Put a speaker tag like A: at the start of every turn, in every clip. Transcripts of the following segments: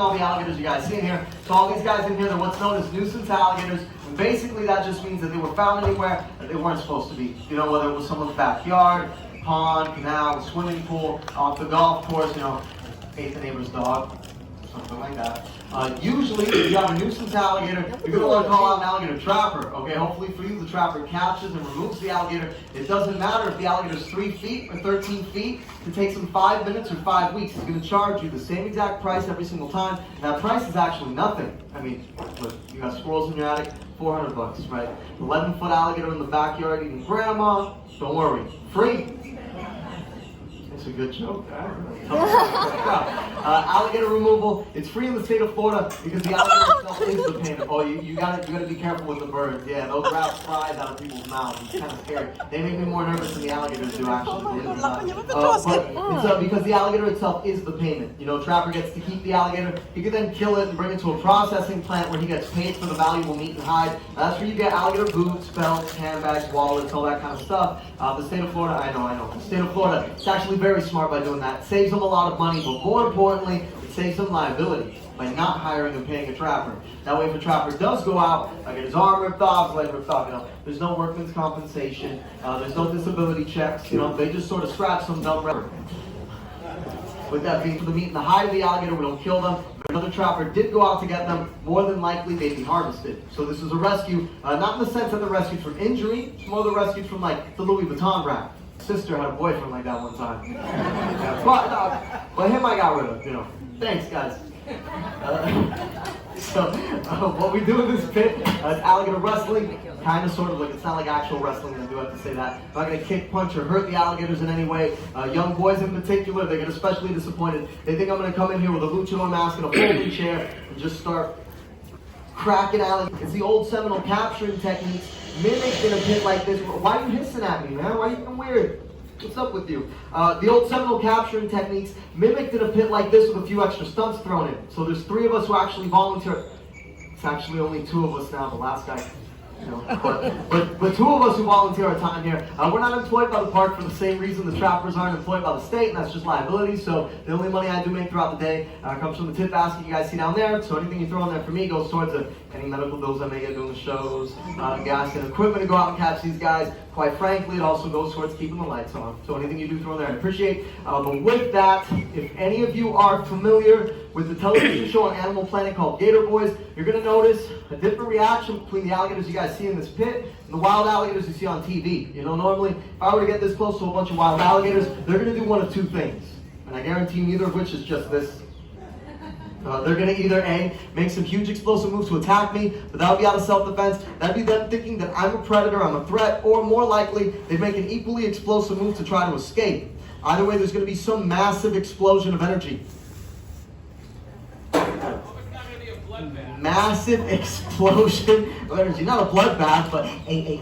A: All the alligators you guys see in here. So all these guys in here, they're what's known as nuisance alligators. And basically that just means that they were found anywhere that they weren't supposed to be. You know, whether it was someone's backyard, pond, canal, swimming pool, off the golf course, you know, ate the neighbor's dog, something like that. Usually, if you have a nuisance alligator, you're going to want to call out an alligator trapper. Okay, hopefully for you, the trapper catches and removes the alligator. It doesn't matter if the alligator's 3 feet or 13 feet. It takes him 5 minutes or 5 weeks. He's going to charge you the same exact price every single time. And that price is actually nothing. I mean, look, you got squirrels in your attic, $400, right? 11-foot alligator in the backyard eating grandma. Don't worry, free. It's a good joke. Alligator removal. It's free in the state of Florida because the alligator itself is the payment. Oh, you gotta be careful with the birds. Yeah, they'll grab flies out of people's mouths. It's kind of scary. They make me more nervous than the alligators do, actually. But because the alligator itself is the payment. You know, trapper gets to keep the alligator. He can then kill it and bring it to a processing plant where he gets paid for the valuable meat and hide. That's where you get alligator boots, belts, handbags, wallets, all that kind of stuff. The state of Florida, I know. The state of Florida, it's actually very smart by doing that. It saves them a lot of money, but more importantly, it saves them liability by not hiring and paying a trapper. That way, if a trapper does go out, get his arm ripped off, his leg ripped off, you know, there's no workman's compensation, there's no disability checks, you know, they just sort of scratch some dumb record. With that being for the meat and the hide of the alligator, we don't kill them. If another trapper did go out to get them, more than likely they'd be harvested. So this is a rescue, not in the sense that they're rescued from injury, it's more they're rescued from like the Louis Vuitton rack. Sister had a boyfriend like that one time. But him I got rid of, you know. Thanks, guys. What we do in this pit is alligator wrestling. Kind of, sort of, like, it's not like actual wrestling, I do have to say that. I'm not going to kick, punch, or hurt the alligators in any way. Young boys in particular, they get especially disappointed. They think I'm going to come in here with a luchador mask and a folding chair and just start cracking alligators. It's the old Seminole capturing techniques mimicked in a pit like this. Why are you hissing at me, man? Why are you being weird? What's up with you? The old Seminole capturing techniques mimicked in a pit like this with a few extra stunts thrown in. So there's 3 of us who actually volunteer. It's actually only 2 of us now. The last guy, you know, but 2 of us who volunteer our time here. We're not employed by the park for the same reason the trappers aren't employed by the state, and that's just liability. So the only money I do make throughout the day comes from the tip basket you guys see down there. So anything you throw in there for me goes towards any medical bills I may get doing the shows, gas and equipment to go out and catch these guys. Quite frankly, it also goes towards keeping the lights on. So anything you do throw in there, I appreciate. But with that, if any of you are familiar with the television show on Animal Planet called Gator Boys, you're going to notice a different reaction between the alligators you guys see in this pit and the wild alligators you see on TV. You know, normally, if I were to get this close to a bunch of wild alligators, they're going to do one of 2 things. And I guarantee neither of which is just this. They're going to either A, make some huge explosive moves to attack me, but that would be out of self-defense. That'd be them thinking that I'm a predator, I'm a threat, or more likely, they'd make an equally explosive move to try to escape. Either way, there's going to be some massive explosion of energy. Massive explosion of energy. Not a bloodbath, but a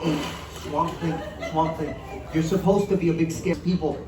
A: swamp thing. You're supposed to be a big scared people.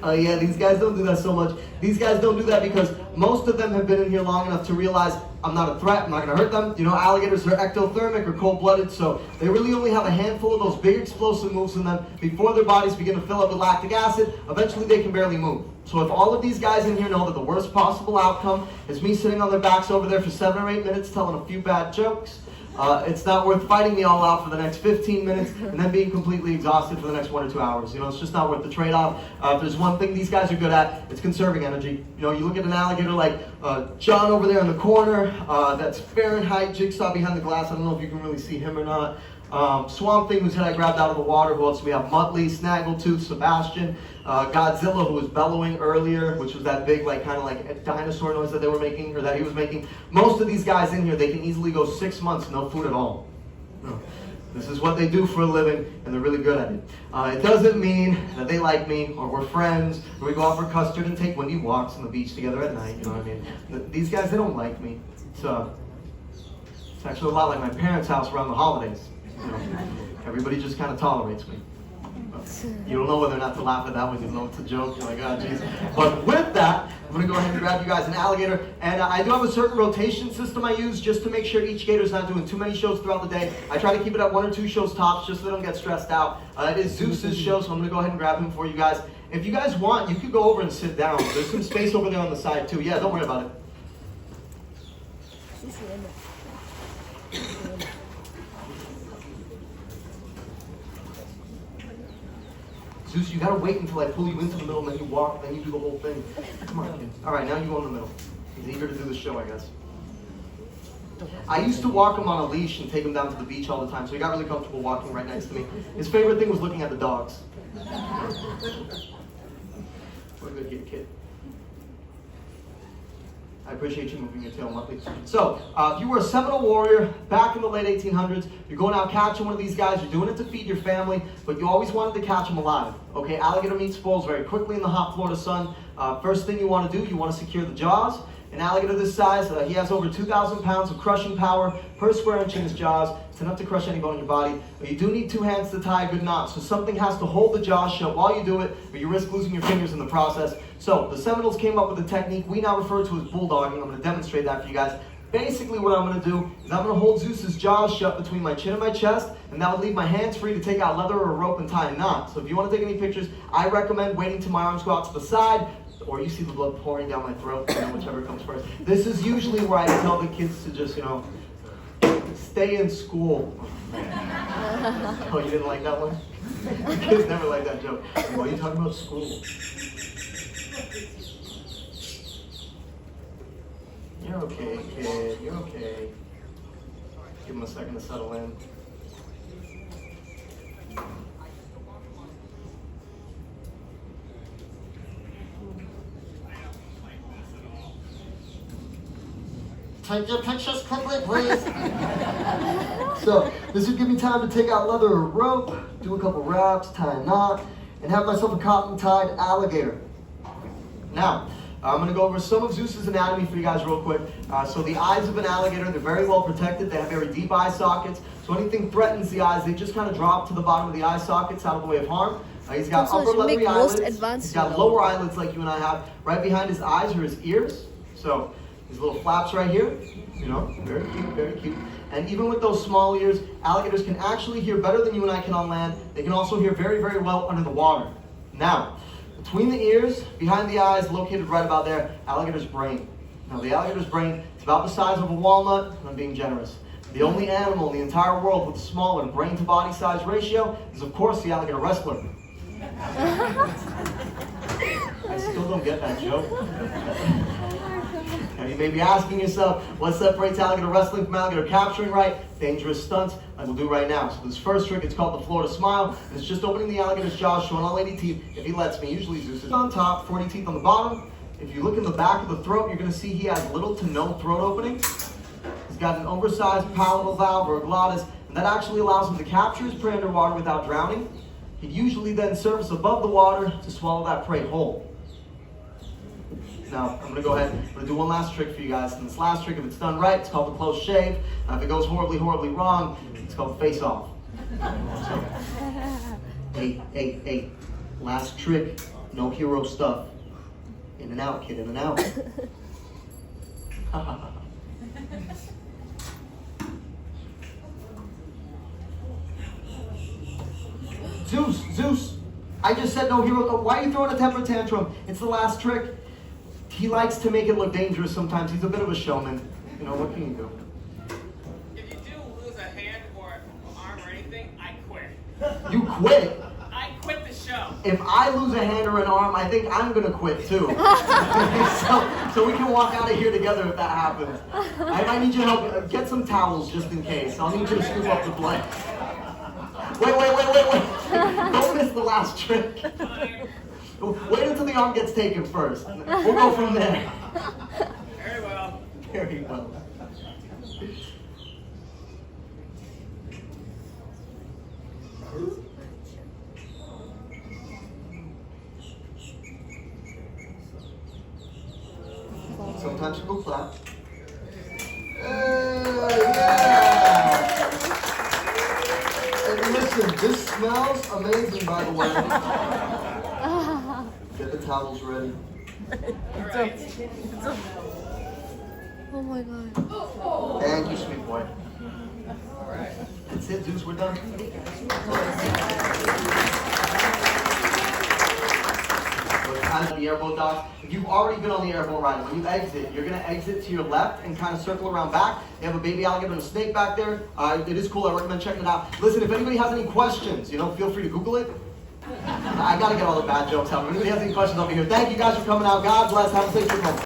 A: Yeah, these guys don't do that so much. These guys don't do that because most of them have been in here long enough to realize I'm not a threat, I'm not going to hurt them. You know, alligators are ectothermic or cold-blooded, so they really only have a handful of those big explosive moves in them before their bodies begin to fill up with lactic acid. Eventually, they can barely move. So if all of these guys in here know that the worst possible outcome is me sitting on their backs over there for 7 or 8 minutes telling a few bad jokes, it's not worth fighting me all out for the next 15 minutes and then being completely exhausted for the next 1 or 2 hours. You know, it's just not worth the trade-off. If there's one thing these guys are good at, it's conserving energy. You know, you look at an alligator like John over there in the corner, that's Fahrenheit jigsaw behind the glass. I don't know if you can really see him or not. Swamp Thing, whose head I grabbed out of the water. Who else? We have Muttley, Snaggletooth, Sebastian, Godzilla, who was bellowing earlier, which was that big, like, kind of like a dinosaur noise that they were making, or that he was making. Most of these guys in here, they can easily go 6 months no food at all. No. This is what they do for a living, and they're really good at it. It doesn't mean that they like me, or we're friends, or we go out for custard and take windy walks on the beach together at night. You know what I mean? These guys, they don't like me. It's actually a lot like my parents' house around the holidays. You know, everybody just kind of tolerates me. You don't know whether or not to laugh at that one. You know it's a joke. You're like, oh, jeez. But with that, I'm going to go ahead and grab you guys an alligator. And I do have a certain rotation system I use just to make sure each gator's not doing too many shows throughout the day. I try to keep it at 1 or 2 shows tops just so they don't get stressed out. It is Zeus's show, so I'm going to go ahead and grab him for you guys. If you guys want, you could go over and sit down. There's some space over there on the side too. Yeah, don't worry about it. Zeus, you gotta wait until I pull you into the middle and then you walk, then you do the whole thing. Come on, kid. All right, now you go in the middle. He's eager to do the show, I guess. I used to walk him on a leash and take him down to the beach all the time, so he got really comfortable walking right next to me. His favorite thing was looking at the dogs. What a good kid. I appreciate you moving your tail monthly. So, if you were a Seminole warrior back in the late 1800s, you're going out catching one of these guys, you're doing it to feed your family, but you always wanted to catch them alive. Okay, alligator meat spoils very quickly in the hot Florida sun. First thing you want to do, you want to secure the jaws. An alligator this size, he has over 2,000 pounds of crushing power per square inch in his jaws. It's enough to crush any bone in your body. But you do need 2 hands to tie a good knot. So something has to hold the jaws shut while you do it, or you risk losing your fingers in the process. So the Seminoles came up with a technique we now refer to as bulldogging. I'm going to demonstrate that for you guys. Basically what I'm going to do is I'm going to hold Zeus's jaws shut between my chin and my chest, and that would leave my hands free to take out leather or a rope and tie a knot. So if you want to take any pictures, I recommend waiting till my arms go out to the side, or you see the blood pouring down my throat, whichever comes first. This is usually where I tell the kids to just, stay in school. Oh, you didn't like that one? The kids never like that joke. Why are you talking about school? You're okay, kid. You're okay. Give him a second to settle in. Take your pictures quickly, please. So, this would give me time to take out leather or rope, do a couple wraps, tie a knot, and have myself a cotton-tied alligator. Now, I'm going to go over some of Zeus's anatomy for you guys real quick. So the eyes of an alligator, they're very well protected. They have very deep eye sockets. So anything threatens the eyes, they just kind of drop to the bottom of the eye sockets out of the way of harm. He's got upper leathery eyelids. He's got lower eyelids like you and I have. Right behind his eyes are his ears. So these little flaps right here, very cute, very cute. And even with those small ears, alligators can actually hear better than you and I can on land. They can also hear very, very well under the water. Now, between the ears, behind the eyes, located right about there, alligator's brain. Now, the alligator's brain, it's about the size of a walnut, and I'm being generous. The only animal in the entire world with a smaller brain-to-body size ratio is, of course, the alligator wrestler. I still don't get that joke. Now, you may be asking yourself, what separates alligator wrestling from alligator capturing, right? Dangerous stunts, like we'll do right now. So this first trick, it's called the Florida Smile. And it's just opening the alligator's jaws, showing all 80 teeth, if he lets me. Usually Zeus is on top, 40 teeth on the bottom. If you look in the back of the throat, you're going to see he has little to no throat opening. He's got an oversized palatal valve or a glottis, and that actually allows him to capture his prey underwater without drowning. He'd usually then surface above the water to swallow that prey whole. Now, I'm going to go ahead, I'm going to do one last trick for you guys. And this last trick, if it's done right, it's called the close shave. If it goes horribly, horribly wrong, it's called face off. So, hey, last trick, no hero stuff. In and out, kid, in and out. Zeus, I just said no hero. Why are you throwing a temper tantrum? It's the last trick. He likes to make it look dangerous sometimes. He's a bit of a showman. What can you do?
B: If you do lose a hand or an arm or anything, I quit.
A: You quit?
B: I quit the show.
A: If I lose a hand or an arm, I think I'm going to quit too. so we can walk out of here together if that happens. I need your help. Get some towels just in case. I'll need you to scoop up the blood. Wait. Don't miss the last trick. Wait until the arm gets taken first. We'll go from there.
B: Very well.
A: Very well. Sometimes people clap. Yeah! And listen, this smells amazing, by the way. Get the towels ready.
B: Right.
C: Oh my god.
A: Thank you, sweet boy.
B: All right.
A: That's it, Zeus, we're done. So it's kind of the airboat docks. If you've already been on the airboat ride, when you exit, you're going to exit to your left and kind of circle around back. They have a baby alligator and a snake back there. It is cool. I recommend checking it out. Listen, if anybody has any questions, feel free to Google it. I got to get all the bad jokes out. If anybody has any questions, I'll be here. Thank you guys for coming out. God bless. Have a safe trip home.